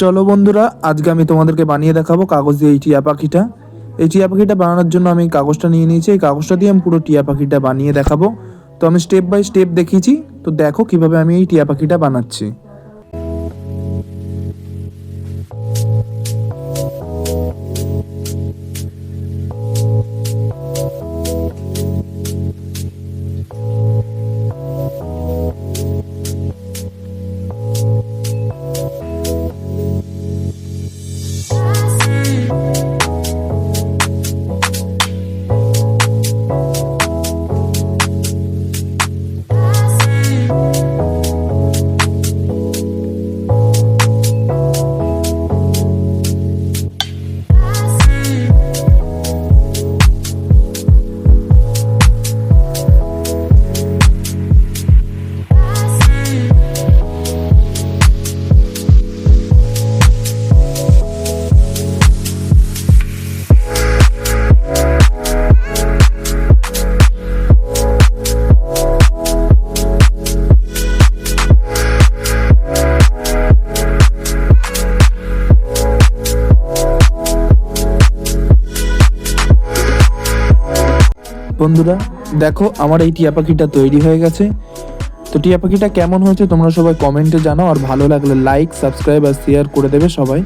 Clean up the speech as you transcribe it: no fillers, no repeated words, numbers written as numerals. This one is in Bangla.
চলো বন্ধুরা, আজকে আমি তোমাদেরকে বানিয়ে দেখাবো কাগজ দিয়ে এই টিয়া পাখিটা। এই টিয়া পাখিটা বানানোর জন্য আমি কাগজটা নিয়ে নিয়েছি। এই কাগজটা দিয়ে আমি পুরো টিয়া পাখিটা বানিয়ে দেখাবো। তো আমি স্টেপ বাই স্টেপ দেখিয়েছি, তো দেখো কিভাবে আমি এই টিয়া পাখিটা বানাচ্ছি। বন্ধুরা দেখো, আমার এই টিয়া পাখিটা তৈরি হয়ে গেছে। তো টিয়া পাখিটা কেমন হয়েছে তোমরা সবাই কমেন্টে জানাও, আর ভালো লাগলে লাইক, সাবস্ক্রাইব আর শেয়ার করে দেবে সবাই।